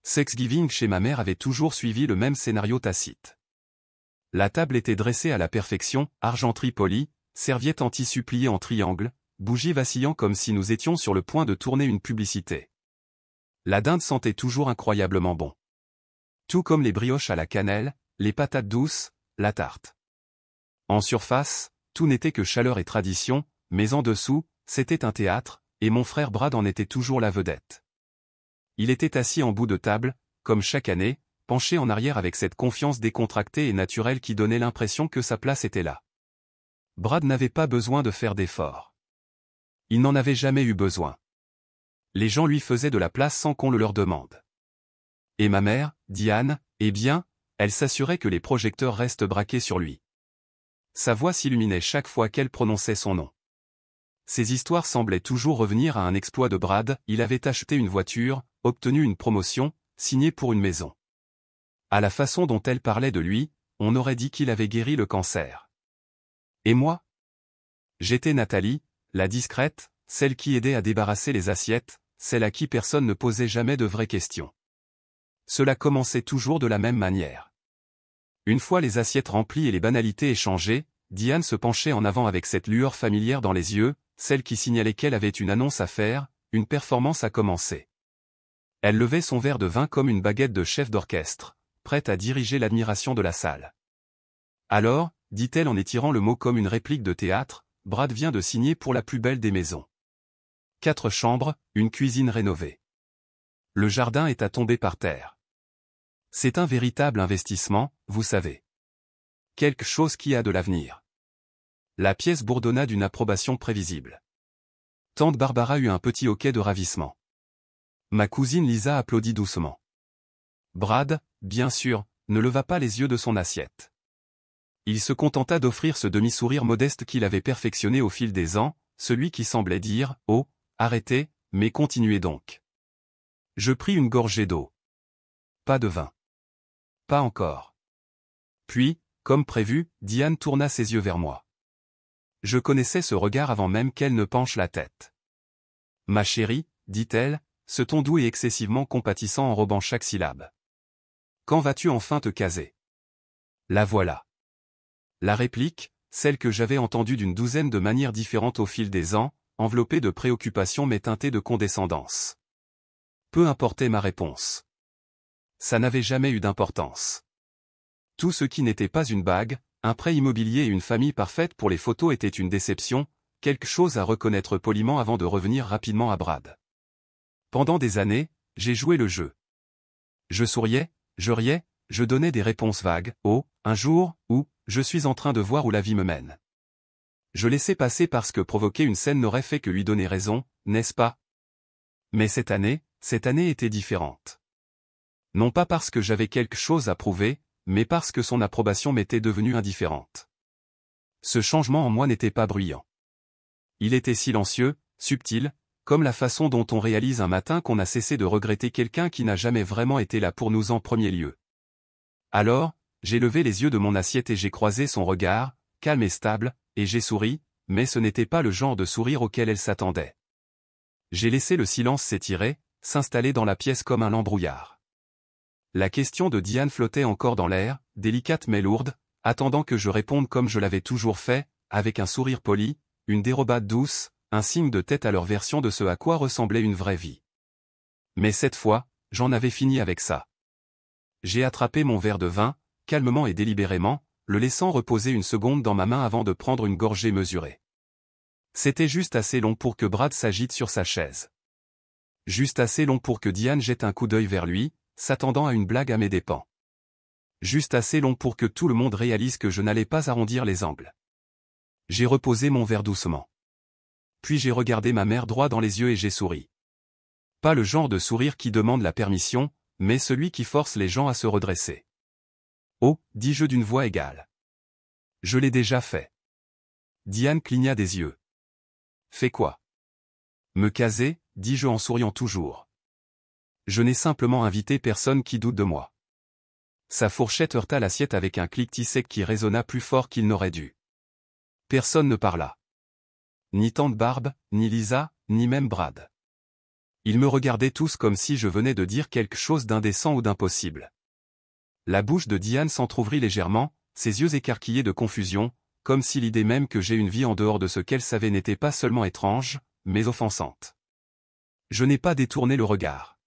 Thanksgiving chez ma mère avait toujours suivi le même scénario tacite. La table était dressée à la perfection, argenterie polie, serviettes en tissu pliées en triangle, bougies vacillant comme si nous étions sur le point de tourner une publicité. La dinde sentait toujours incroyablement bon. Tout comme les brioches à la cannelle, les patates douces, la tarte. En surface, tout n'était que chaleur et tradition, mais en dessous, c'était un théâtre, et mon frère Brad en était toujours la vedette. Il était assis en bout de table, comme chaque année, penché en arrière avec cette confiance décontractée et naturelle qui donnait l'impression que sa place était là. Brad n'avait pas besoin de faire d'efforts. Il n'en avait jamais eu besoin. Les gens lui faisaient de la place sans qu'on le leur demande. Et ma mère, Diane, eh bien, elle s'assurait que les projecteurs restent braqués sur lui. Sa voix s'illuminait chaque fois qu'elle prononçait son nom. Ces histoires semblaient toujours revenir à un exploit de Brad, il avait acheté une voiture, obtenu une promotion, signé pour une maison. À la façon dont elle parlait de lui, on aurait dit qu'il avait guéri le cancer. Et moi? J'étais Nathalie, la discrète, celle qui aidait à débarrasser les assiettes, celle à qui personne ne posait jamais de vraies questions. Cela commençait toujours de la même manière. Une fois les assiettes remplies et les banalités échangées, Diane se penchait en avant avec cette lueur familière dans les yeux, celle qui signalait qu'elle avait une annonce à faire, une performance à commencer. Elle levait son verre de vin comme une baguette de chef d'orchestre, prête à diriger l'admiration de la salle. Alors, dit-elle en étirant le mot comme une réplique de théâtre, Brad vient de signer pour la plus belle des maisons. 4 chambres, une cuisine rénovée. Le jardin est à tomber par terre. C'est un véritable investissement, vous savez. Quelque chose qui a de l'avenir. La pièce bourdonna d'une approbation prévisible. Tante Barbara eut un petit hoquet de ravissement. Ma cousine Lisa applaudit doucement. Brad, bien sûr, ne leva pas les yeux de son assiette. Il se contenta d'offrir ce demi-sourire modeste qu'il avait perfectionné au fil des ans, celui qui semblait dire « Oh, arrêtez, mais continuez donc ». Je pris une gorgée d'eau. Pas de vin. Pas encore. Puis, comme prévu, Diane tourna ses yeux vers moi. Je connaissais ce regard avant même qu'elle ne penche la tête. « Ma chérie », dit-elle, ce ton doux et excessivement compatissant enrobant chaque syllabe. « Quand vas-tu enfin te caser ?» La voilà. La réplique, celle que j'avais entendue d'une douzaine de manières différentes au fil des ans, enveloppée de préoccupation mais teintée de condescendance. Peu importait ma réponse. Ça n'avait jamais eu d'importance. Tout ce qui n'était pas une bague, un prêt immobilier et une famille parfaite pour les photos était une déception, quelque chose à reconnaître poliment avant de revenir rapidement à Brad. Pendant des années, j'ai joué le jeu. Je souriais, je riais, je donnais des réponses vagues, oh, un jour, ou, je suis en train de voir où la vie me mène. Je laissais passer parce que provoquer une scène n'aurait fait que lui donner raison, n'est-ce pas? Mais cette année était différente. Non pas parce que j'avais quelque chose à prouver, mais parce que son approbation m'était devenue indifférente. Ce changement en moi n'était pas bruyant. Il était silencieux, subtil, comme la façon dont on réalise un matin qu'on a cessé de regretter quelqu'un qui n'a jamais vraiment été là pour nous en premier lieu. Alors, j'ai levé les yeux de mon assiette et j'ai croisé son regard, calme et stable, et j'ai souri, mais ce n'était pas le genre de sourire auquel elle s'attendait. J'ai laissé le silence s'étirer, s'installer dans la pièce comme un lambrouillard. La question de Diane flottait encore dans l'air, délicate mais lourde, attendant que je réponde comme je l'avais toujours fait, avec un sourire poli, une dérobade douce, un signe de tête à leur version de ce à quoi ressemblait une vraie vie. Mais cette fois, j'en avais fini avec ça. J'ai attrapé mon verre de vin, calmement et délibérément, le laissant reposer une seconde dans ma main avant de prendre une gorgée mesurée. C'était juste assez long pour que Brad s'agite sur sa chaise. Juste assez long pour que Diane jette un coup d'œil vers lui, s'attendant à une blague à mes dépens. Juste assez long pour que tout le monde réalise que je n'allais pas arrondir les angles. J'ai reposé mon verre doucement. Puis j'ai regardé ma mère droit dans les yeux et j'ai souri. Pas le genre de sourire qui demande la permission, mais celui qui force les gens à se redresser. Oh, dis-je d'une voix égale. Je l'ai déjà fait. Diane cligna des yeux. Fais quoi? Me caser, dis-je en souriant toujours. Je n'ai simplement invité personne qui doute de moi. Sa fourchette heurta l'assiette avec un cliquetis sec qui résonna plus fort qu'il n'aurait dû. Personne ne parla. Ni tante Barbe, ni Lisa, ni même Brad. Ils me regardaient tous comme si je venais de dire quelque chose d'indécent ou d'impossible. La bouche de Diane s'entr'ouvrit légèrement, ses yeux écarquillés de confusion, comme si l'idée même que j'ai une vie en dehors de ce qu'elle savait n'était pas seulement étrange, mais offensante. Je n'ai pas détourné le regard.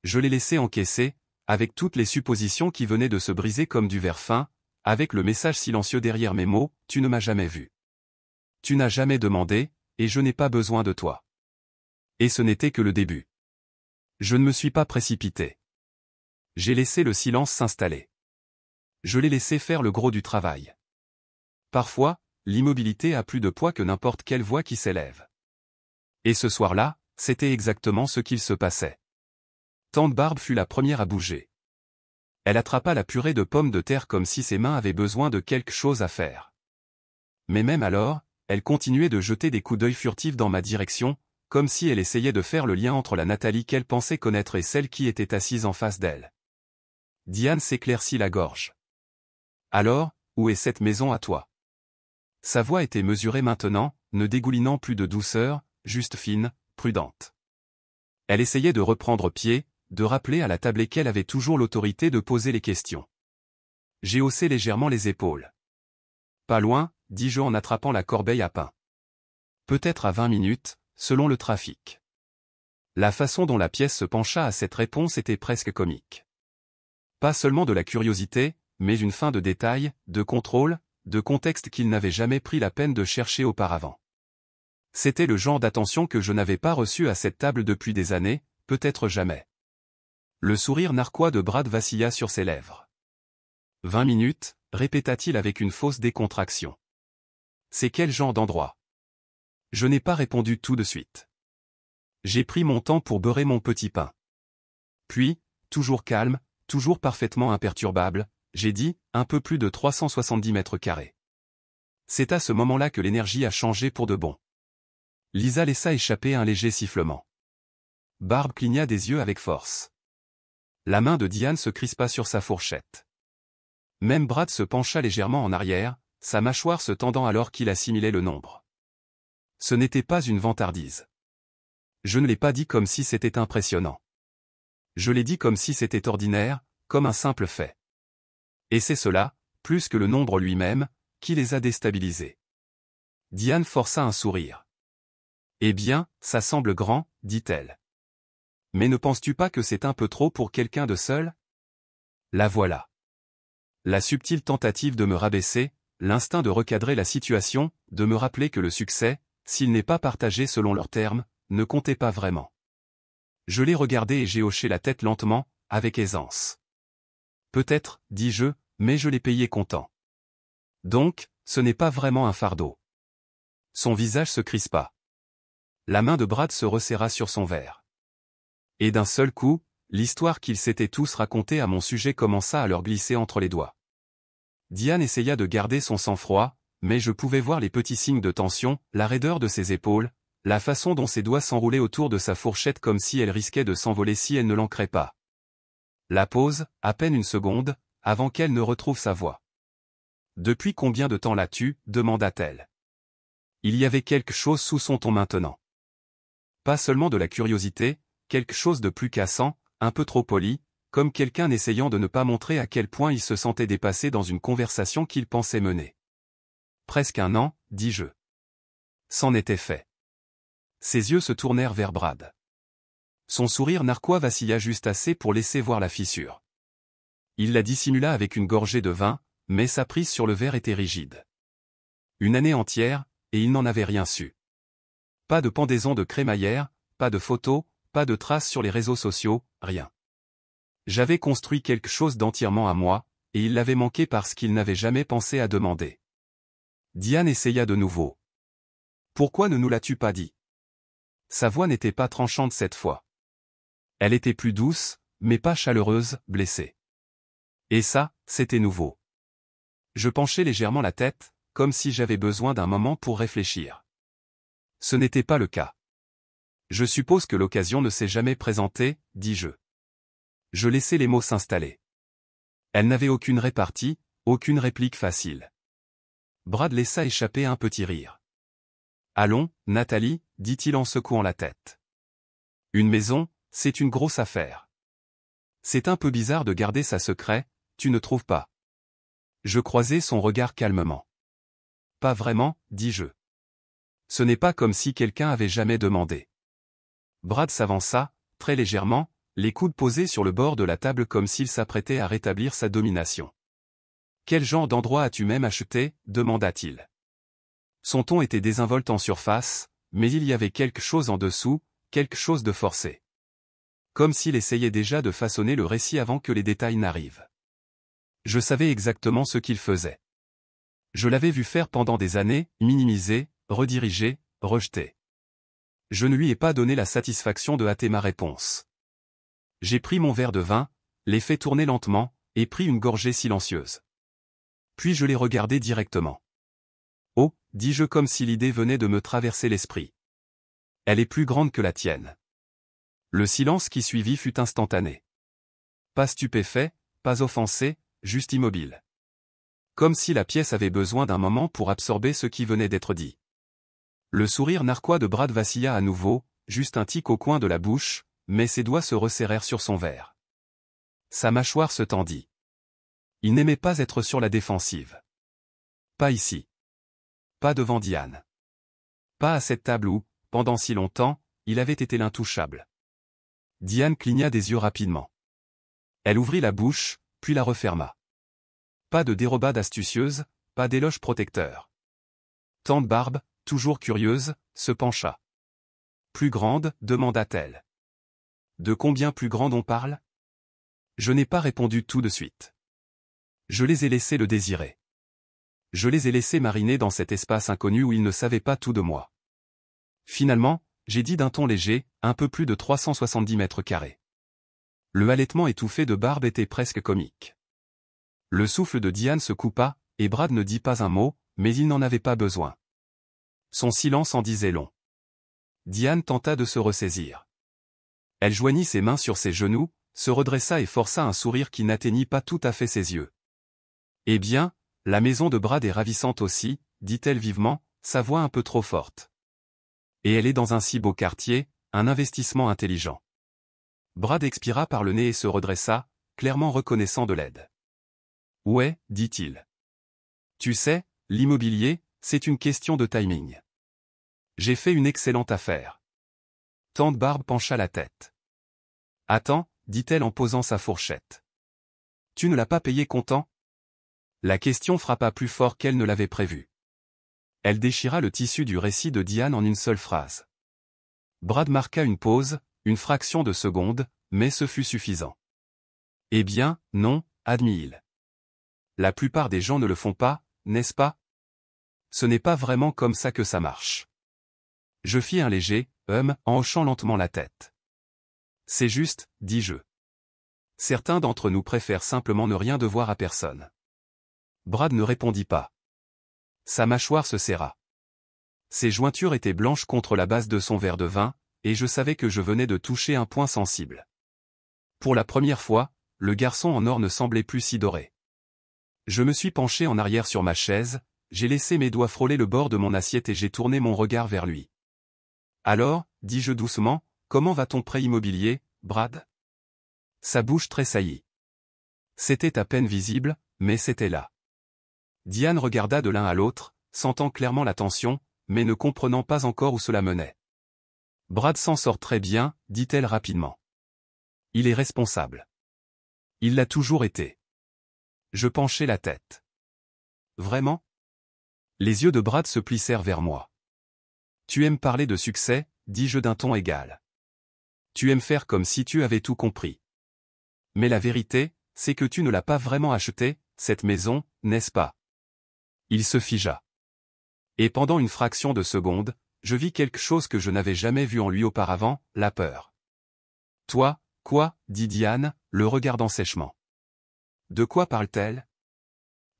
Je l'ai laissé encaisser, avec toutes les suppositions qui venaient de se briser comme du verre fin, avec le message silencieux derrière mes mots, tu ne m'as jamais vu. Tu n'as jamais demandé, et je n'ai pas besoin de toi. Et ce n'était que le début. Je ne me suis pas précipité. J'ai laissé le silence s'installer. Je l'ai laissé faire le gros du travail. Parfois, l'immobilité a plus de poids que n'importe quelle voix qui s'élève. Et ce soir-là, c'était exactement ce qu'il se passait. Tante Barbe fut la première à bouger. Elle attrapa la purée de pommes de terre comme si ses mains avaient besoin de quelque chose à faire. Mais même alors, elle continuait de jeter des coups d'œil furtifs dans ma direction, comme si elle essayait de faire le lien entre la Nathalie qu'elle pensait connaître et celle qui était assise en face d'elle. Diane s'éclaircit la gorge. Alors, où est cette maison à toi? Sa voix était mesurée maintenant, ne dégoulinant plus de douceur, juste fine, prudente. Elle essayait de reprendre pied, de rappeler à la tablée qu'elle avait toujours l'autorité de poser les questions. J'ai haussé légèrement les épaules. Pas loin, dis-je en attrapant la corbeille à pain. Peut-être à 20 minutes, selon le trafic. La façon dont la pièce se pencha à cette réponse était presque comique. Pas seulement de la curiosité, mais une fin de détail, de contrôle, de contexte qu'il n'avait jamais pris la peine de chercher auparavant. C'était le genre d'attention que je n'avais pas reçu à cette table depuis des années, peut-être jamais. Le sourire narquois de Brad vacilla sur ses lèvres. 20 minutes, répéta-t-il avec une fausse décontraction. C'est quel genre d'endroit? Je n'ai pas répondu tout de suite. J'ai pris mon temps pour beurrer mon petit pain. Puis, toujours calme, toujours parfaitement imperturbable, j'ai dit, un peu plus de 370 mètres carrés. C'est à ce moment-là que l'énergie a changé pour de bon. Lisa laissa échapper un léger sifflement. Barbe cligna des yeux avec force. La main de Diane se crispa sur sa fourchette. Même Brad se pencha légèrement en arrière, sa mâchoire se tendant alors qu'il assimilait le nombre. Ce n'était pas une vantardise. Je ne l'ai pas dit comme si c'était impressionnant. Je l'ai dit comme si c'était ordinaire, comme un simple fait. Et c'est cela, plus que le nombre lui-même, qui les a déstabilisés. Diane força un sourire. Eh bien, ça semble grand, dit-elle. Mais ne penses-tu pas que c'est un peu trop pour quelqu'un de seul? La voilà. La subtile tentative de me rabaisser, l'instinct de recadrer la situation, de me rappeler que le succès, s'il n'est pas partagé selon leurs termes, ne comptait pas vraiment. Je l'ai regardé et j'ai hoché la tête lentement, avec aisance. Peut-être, dis-je, mais je l'ai payé comptant. Donc, ce n'est pas vraiment un fardeau. Son visage se crispa. La main de Brad se resserra sur son verre. Et d'un seul coup, l'histoire qu'ils s'étaient tous racontée à mon sujet commença à leur glisser entre les doigts. Diane essaya de garder son sang-froid, mais je pouvais voir les petits signes de tension, la raideur de ses épaules, la façon dont ses doigts s'enroulaient autour de sa fourchette comme si elle risquait de s'envoler si elle ne l'ancrait pas. La pause, à peine une seconde, avant qu'elle ne retrouve sa voix. « Depuis combien de temps l'as-tu » demanda-t-elle. Il y avait quelque chose sous son ton maintenant. Pas seulement de la curiosité, quelque chose de plus cassant, un peu trop poli, comme quelqu'un essayant de ne pas montrer à quel point il se sentait dépassé dans une conversation qu'il pensait mener. Presque un an, dis-je. C'en était fait. Ses yeux se tournèrent vers Brad. Son sourire narquois vacilla juste assez pour laisser voir la fissure. Il la dissimula avec une gorgée de vin, mais sa prise sur le verre était rigide. Une année entière, et il n'en avait rien su. Pas de pendaison de crémaillère, pas de photos, pas de traces sur les réseaux sociaux, rien. J'avais construit quelque chose d'entièrement à moi, et il l'avait manqué parce qu'il n'avait jamais pensé à demander. Diane essaya de nouveau. Pourquoi ne nous l'as-tu pas dit? Sa voix n'était pas tranchante cette fois. Elle était plus douce, mais pas chaleureuse, blessée. Et ça, c'était nouveau. Je penchai légèrement la tête, comme si j'avais besoin d'un moment pour réfléchir. Ce n'était pas le cas. Je suppose que l'occasion ne s'est jamais présentée, dis-je. Je laissai les mots s'installer. Elle n'avait aucune répartie, aucune réplique facile. Brad laissa échapper un petit rire. Allons, Nathalie, dit-il en secouant la tête. Une maison, c'est une grosse affaire. C'est un peu bizarre de garder ça secret, tu ne trouves pas? Je croisai son regard calmement. Pas vraiment, dis-je. Ce n'est pas comme si quelqu'un avait jamais demandé. Brad s'avança, très légèrement, les coudes posés sur le bord de la table comme s'il s'apprêtait à rétablir sa domination. Quel genre d'endroit as-tu même acheté? Demanda-t-il. Son ton était désinvolte en surface, mais il y avait quelque chose en dessous, quelque chose de forcé. Comme s'il essayait déjà de façonner le récit avant que les détails n'arrivent. Je savais exactement ce qu'il faisait. Je l'avais vu faire pendant des années, minimiser, rediriger, rejeter. Je ne lui ai pas donné la satisfaction de hâter ma réponse. J'ai pris mon verre de vin, l'ai fait tourner lentement, et pris une gorgée silencieuse. Puis je l'ai regardé directement. Oh, dis-je comme si l'idée venait de me traverser l'esprit. Elle est plus grande que la tienne. Le silence qui suivit fut instantané. Pas stupéfait, pas offensé, juste immobile. Comme si la pièce avait besoin d'un moment pour absorber ce qui venait d'être dit. Le sourire narquois de Brad vacilla à nouveau, juste un tic au coin de la bouche, mais ses doigts se resserrèrent sur son verre. Sa mâchoire se tendit. Il n'aimait pas être sur la défensive. Pas ici. Pas devant Diane. Pas à cette table où, pendant si longtemps, il avait été l'intouchable. Diane cligna des yeux rapidement. Elle ouvrit la bouche, puis la referma. Pas de dérobade astucieuse, pas d'éloge protecteur. Tante Barbe, toujours curieuse, se pencha. Plus grande, demanda-t-elle. De combien plus grande on parle? Je n'ai pas répondu tout de suite. Je les ai laissés le désirer. Je les ai laissés mariner dans cet espace inconnu où ils ne savaient pas tout de moi. Finalement, j'ai dit d'un ton léger, un peu plus de 370 mètres carrés. Le halètement étouffé de Barbe était presque comique. Le souffle de Diane se coupa, et Brad ne dit pas un mot, mais il n'en avait pas besoin. Son silence en disait long. Diane tenta de se ressaisir. Elle joignit ses mains sur ses genoux, se redressa et força un sourire qui n'atteignit pas tout à fait ses yeux. Eh bien, la maison de Brad est ravissante aussi, dit-elle vivement, sa voix un peu trop forte. Et elle est dans un si beau quartier, un investissement intelligent. Brad expira par le nez et se redressa, clairement reconnaissant de l'aide. Ouais, dit-il. Tu sais, l'immobilier, c'est une question de timing. J'ai fait une excellente affaire. Tante Barbe pencha la tête. Attends, dit-elle en posant sa fourchette. Tu ne l'as pas payé comptant? La question frappa plus fort qu'elle ne l'avait prévu. Elle déchira le tissu du récit de Diane en une seule phrase. Brad marqua une pause, une fraction de seconde, mais ce fut suffisant. Eh bien, non, admit-il. La plupart des gens ne le font pas, n'est-ce pas? Ce n'est pas vraiment comme ça que ça marche. Je fis un léger en hochant lentement la tête. C'est juste, dis-je. Certains d'entre nous préfèrent simplement ne rien devoir à personne. Brad ne répondit pas. Sa mâchoire se serra. Ses jointures étaient blanches contre la base de son verre de vin, et je savais que je venais de toucher un point sensible. Pour la première fois, le garçon en or ne semblait plus si doré. Je me suis penché en arrière sur ma chaise, j'ai laissé mes doigts frôler le bord de mon assiette et j'ai tourné mon regard vers lui. Alors, dis-je doucement, comment va ton prêt immobilier, Brad? Sa bouche tressaillit. C'était à peine visible, mais c'était là. Diane regarda de l'un à l'autre, sentant clairement la tension, mais ne comprenant pas encore où cela menait. Brad s'en sort très bien, dit-elle rapidement. Il est responsable. Il l'a toujours été. Je penchai la tête. Vraiment? Les yeux de Brad se plissèrent vers moi. Tu aimes parler de succès, dis-je d'un ton égal. Tu aimes faire comme si tu avais tout compris. Mais la vérité, c'est que tu ne l'as pas vraiment acheté, cette maison, n'est-ce pas? Il se figea. Et pendant une fraction de seconde, je vis quelque chose que je n'avais jamais vu en lui auparavant, la peur. Toi, quoi, dit Diane, le regardant sèchement. De quoi parle-t-elle?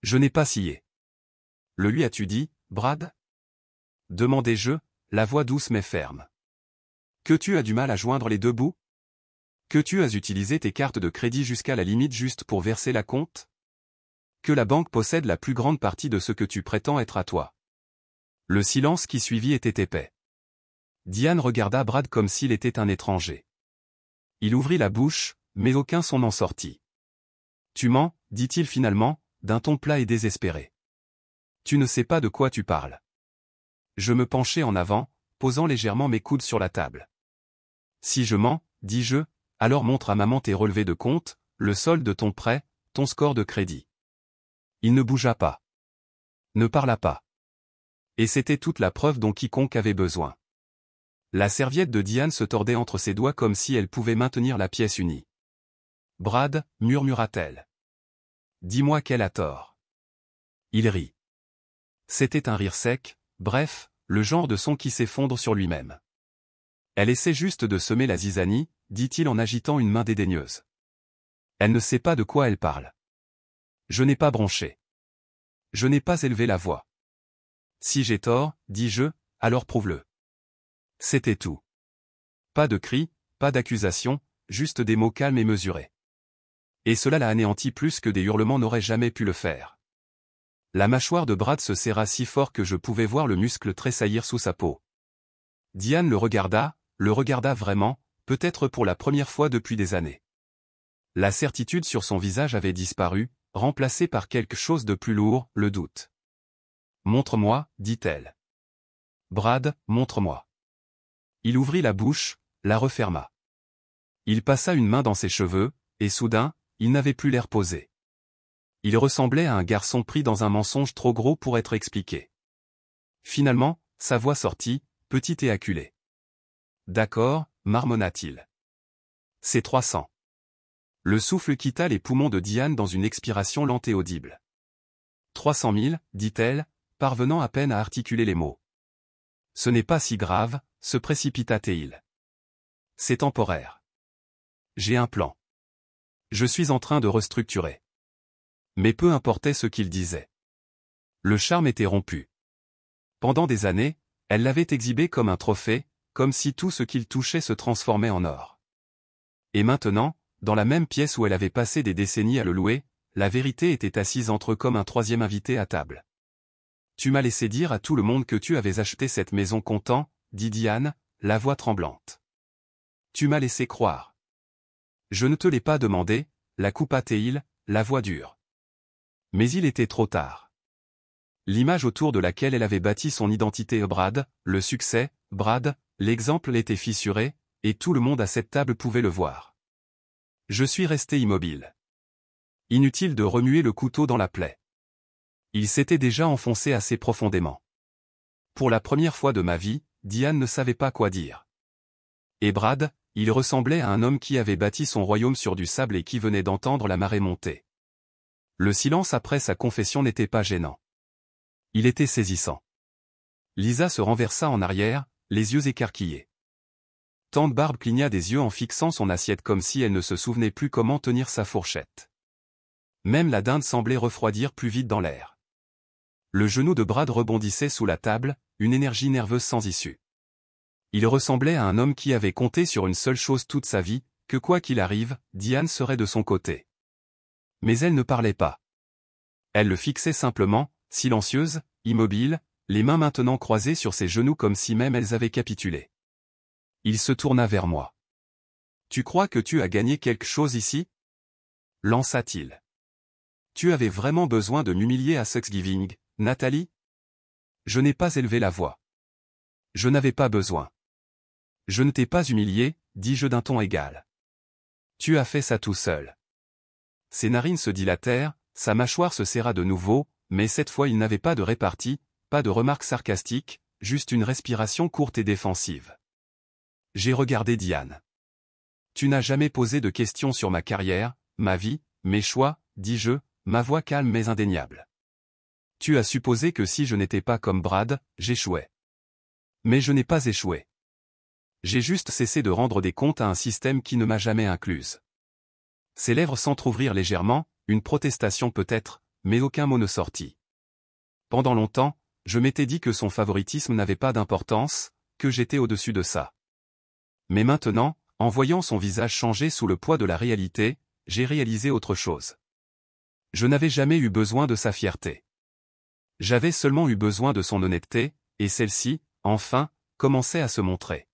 Je n'ai pas scié. Le lui as-tu dit, Brad? Demandai-je, la voix douce mais ferme. Que tu as du mal à joindre les deux bouts? Que tu as utilisé tes cartes de crédit jusqu'à la limite juste pour verser la compte? Que la banque possède la plus grande partie de ce que tu prétends être à toi. Le silence qui suivit était épais. Diane regarda Brad comme s'il était un étranger. Il ouvrit la bouche, mais aucun son n'en sortit. Tu mens, dit-il finalement, d'un ton plat et désespéré. Tu ne sais pas de quoi tu parles. Je me penchai en avant, posant légèrement mes coudes sur la table. Si je mens, dis-je, alors montre à maman tes relevés de compte, le solde de ton prêt, ton score de crédit. Il ne bougea pas. Ne parla pas. Et c'était toute la preuve dont quiconque avait besoin. La serviette de Diane se tordait entre ses doigts comme si elle pouvait maintenir la pièce unie. Brad, murmura-t-elle. Dis-moi qu'elle a tort. Il rit. C'était un rire sec, bref, le genre de son qui s'effondre sur lui-même. Elle essaie juste de semer la zizanie, dit-il en agitant une main dédaigneuse. Elle ne sait pas de quoi elle parle. Je n'ai pas bronché. Je n'ai pas élevé la voix. Si j'ai tort, dis-je, alors prouve-le. C'était tout. Pas de cris, pas d'accusation, juste des mots calmes et mesurés. Et cela l'a anéanti plus que des hurlements n'auraient jamais pu le faire. La mâchoire de Brad se serra si fort que je pouvais voir le muscle tressaillir sous sa peau. Diane le regarda vraiment, peut-être pour la première fois depuis des années. La certitude sur son visage avait disparu, remplacée par quelque chose de plus lourd, le doute. Montre-moi, dit-elle. Brad, montre-moi. Il ouvrit la bouche, la referma. Il passa une main dans ses cheveux, et soudain, il n'avait plus l'air posé. Il ressemblait à un garçon pris dans un mensonge trop gros pour être expliqué. Finalement, sa voix sortit, petite et acculée. D'accord, marmonna-t-il. C'est 300. Le souffle quitta les poumons de Diane dans une expiration lente et audible. 300 000, dit-elle, parvenant à peine à articuler les mots. Ce n'est pas si grave, se précipita-t-il. C'est temporaire. J'ai un plan. Je suis en train de restructurer. Mais peu importait ce qu'il disait. Le charme était rompu. Pendant des années, elle l'avait exhibé comme un trophée, comme si tout ce qu'il touchait se transformait en or. Et maintenant, dans la même pièce où elle avait passé des décennies à le louer, la vérité était assise entre eux comme un troisième invité à table. Tu m'as laissé dire à tout le monde que tu avais acheté cette maison content, dit Diane, la voix tremblante. Tu m'as laissé croire. Je ne te l'ai pas demandé, la coupa-t-il, la voix dure. Mais il était trop tard. L'image autour de laquelle elle avait bâti son identité Brad, le succès, Brad, l'exemple était fissuré, et tout le monde à cette table pouvait le voir. Je suis resté immobile. Inutile de remuer le couteau dans la plaie. Il s'était déjà enfoncé assez profondément. Pour la première fois de ma vie, Diane ne savait pas quoi dire. Et Brad, il ressemblait à un homme qui avait bâti son royaume sur du sable et qui venait d'entendre la marée monter. Le silence après sa confession n'était pas gênant. Il était saisissant. Lisa se renversa en arrière, les yeux écarquillés. Tante Barbe cligna des yeux en fixant son assiette comme si elle ne se souvenait plus comment tenir sa fourchette. Même la dinde semblait refroidir plus vite dans l'air. Le genou de Brad rebondissait sous la table, une énergie nerveuse sans issue. Il ressemblait à un homme qui avait compté sur une seule chose toute sa vie, que quoi qu'il arrive, Diane serait de son côté. Mais elle ne parlait pas. Elle le fixait simplement, silencieuse, immobile, les mains maintenant croisées sur ses genoux comme si même elles avaient capitulé. Il se tourna vers moi. « Tu crois que tu as gagné quelque chose ici » lança-t-il. « Tu avais vraiment besoin de m'humilier à Thanksgiving, Nathalie ? Je n'ai pas élevé la voix. Je n'avais pas besoin. Je ne t'ai pas humilié, dis-je d'un ton égal. Tu as fait ça tout seul. » Ses narines se dilatèrent, sa mâchoire se serra de nouveau, mais cette fois il n'avait pas de répartie, pas de remarque sarcastique, juste une respiration courte et défensive. J'ai regardé Diane. Tu n'as jamais posé de questions sur ma carrière, ma vie, mes choix, dis-je, ma voix calme mais indéniable. Tu as supposé que si je n'étais pas comme Brad, j'échouais. Mais je n'ai pas échoué. J'ai juste cessé de rendre des comptes à un système qui ne m'a jamais incluse. Ses lèvres s'entr'ouvrirent légèrement, une protestation peut-être, mais aucun mot ne sortit. Pendant longtemps, je m'étais dit que son favoritisme n'avait pas d'importance, que j'étais au-dessus de ça. Mais maintenant, en voyant son visage changer sous le poids de la réalité, j'ai réalisé autre chose. Je n'avais jamais eu besoin de sa fierté. J'avais seulement eu besoin de son honnêteté, et celle-ci, enfin, commençait à se montrer.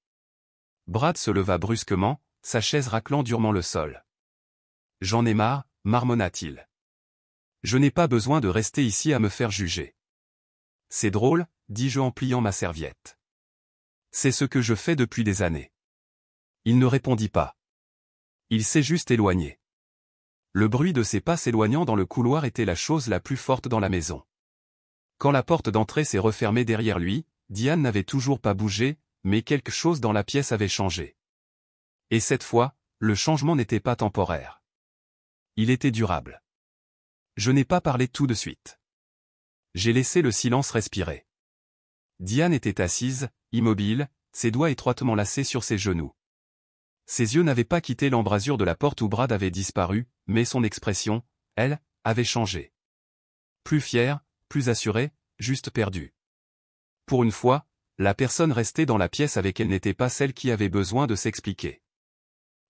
Brad se leva brusquement, sa chaise raclant durement le sol. « J'en ai marre », marmonna-t-il. « Je n'ai pas besoin de rester ici à me faire juger. »« C'est drôle, » dis-je en pliant ma serviette. « C'est ce que je fais depuis des années. » Il ne répondit pas. Il s'est juste éloigné. Le bruit de ses pas s'éloignant dans le couloir était la chose la plus forte dans la maison. Quand la porte d'entrée s'est refermée derrière lui, Diane n'avait toujours pas bougé, mais quelque chose dans la pièce avait changé. Et cette fois, le changement n'était pas temporaire. Il était durable. Je n'ai pas parlé tout de suite. J'ai laissé le silence respirer. Diane était assise, immobile, ses doigts étroitement lacés sur ses genoux. Ses yeux n'avaient pas quitté l'embrasure de la porte où Brad avait disparu, mais son expression, elle, avait changé. Plus fière, plus assurée, juste perdue. Pour une fois, la personne restée dans la pièce avec elle n'était pas celle qui avait besoin de s'expliquer.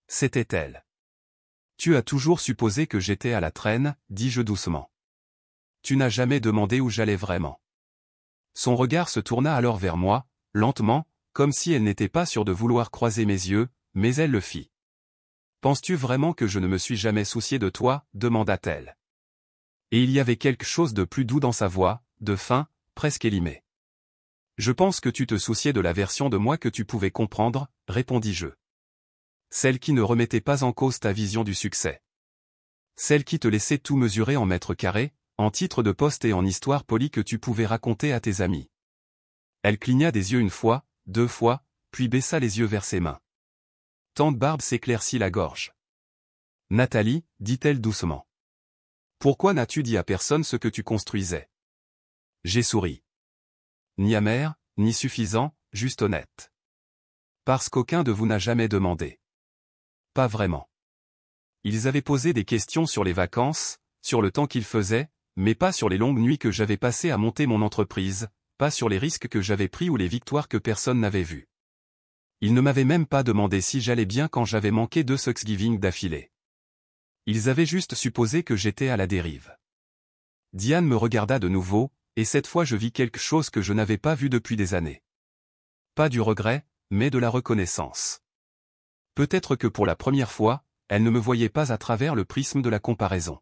C'était elle. « Tu as toujours supposé que j'étais à la traîne, dis-je doucement. Tu n'as jamais demandé où j'allais vraiment. » Son regard se tourna alors vers moi, lentement, comme si elle n'était pas sûre de vouloir croiser mes yeux, mais elle le fit. « Penses-tu vraiment que je ne me suis jamais soucié de toi ?» demanda-t-elle. Et il y avait quelque chose de plus doux dans sa voix, de fin, presque élimé. « Je pense que tu te souciais de la version de moi que tu pouvais comprendre, répondis-je. Celle qui ne remettait pas en cause ta vision du succès. Celle qui te laissait tout mesurer en mètres carrés, en titre de poste et en histoire polie que tu pouvais raconter à tes amis. » Elle cligna des yeux une fois, deux fois, puis baissa les yeux vers ses mains. Tante Barbe s'éclaircit la gorge. « Nathalie, dit-elle doucement. Pourquoi n'as-tu dit à personne ce que tu construisais ? » J'ai souri. Ni amer, ni suffisant, juste honnête. Parce qu'aucun de vous n'a jamais demandé. Pas vraiment. Ils avaient posé des questions sur les vacances, sur le temps qu'ils faisaient, mais pas sur les longues nuits que j'avais passées à monter mon entreprise, pas sur les risques que j'avais pris ou les victoires que personne n'avait vues. Ils ne m'avaient même pas demandé si j'allais bien quand j'avais manqué 2 Thanksgiving d'affilée. Ils avaient juste supposé que j'étais à la dérive. Diane me regarda de nouveau, et cette fois je vis quelque chose que je n'avais pas vu depuis des années. Pas du regret, mais de la reconnaissance. Peut-être que pour la première fois, elle ne me voyait pas à travers le prisme de la comparaison.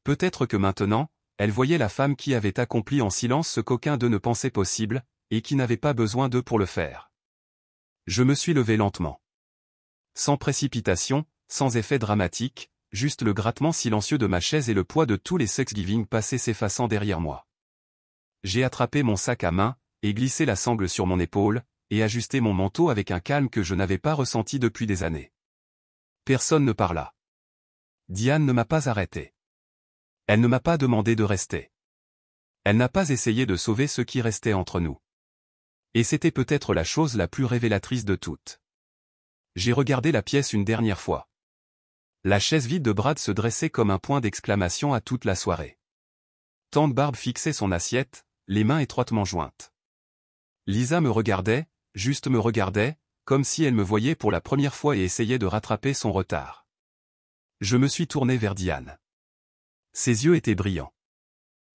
Peut-être que maintenant, elle voyait la femme qui avait accompli en silence ce qu'aucun d'eux ne pensait possible, et qui n'avait pas besoin d'eux pour le faire. Je me suis levé lentement. Sans précipitation, sans effet dramatique, juste le grattement silencieux de ma chaise et le poids de tous les Thanksgiving passés s'effaçant derrière moi. J'ai attrapé mon sac à main, et glissé la sangle sur mon épaule, et ajusté mon manteau avec un calme que je n'avais pas ressenti depuis des années. Personne ne parla. Diane ne m'a pas arrêté. Elle ne m'a pas demandé de rester. Elle n'a pas essayé de sauver ce qui restait entre nous. Et c'était peut-être la chose la plus révélatrice de toutes. J'ai regardé la pièce une dernière fois. La chaise vide de Brad se dressait comme un point d'exclamation à toute la soirée. Tante Barbe fixait son assiette, les mains étroitement jointes. Lisa me regardait, juste me regardait, comme si elle me voyait pour la première fois et essayait de rattraper son retard. Je me suis tourné vers Diane. Ses yeux étaient brillants.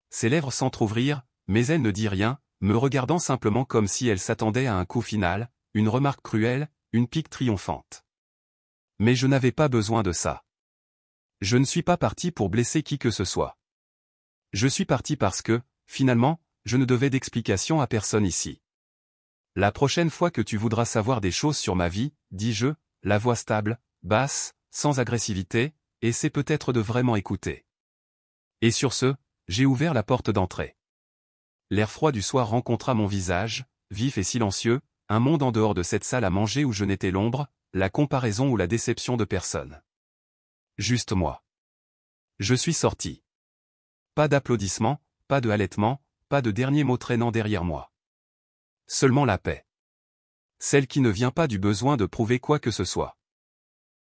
Ses lèvres s'entr'ouvrirent, mais elle ne dit rien, me regardant simplement comme si elle s'attendait à un coup final, une remarque cruelle, une pique triomphante. Mais je n'avais pas besoin de ça. Je ne suis pas parti pour blesser qui que ce soit. Je suis parti parce que, finalement, je ne devais d'explication à personne ici. La prochaine fois que tu voudras savoir des choses sur ma vie, dis-je, la voix stable, basse, sans agressivité, essaie peut-être de vraiment écouter. Et sur ce, j'ai ouvert la porte d'entrée. L'air froid du soir rencontra mon visage, vif et silencieux, un monde en dehors de cette salle à manger où je n'étais l'ombre, la comparaison ou la déception de personne. Juste moi. Je suis sorti. Pas d'applaudissements, pas de halètements, pas de dernier mot traînant derrière moi. Seulement la paix. Celle qui ne vient pas du besoin de prouver quoi que ce soit.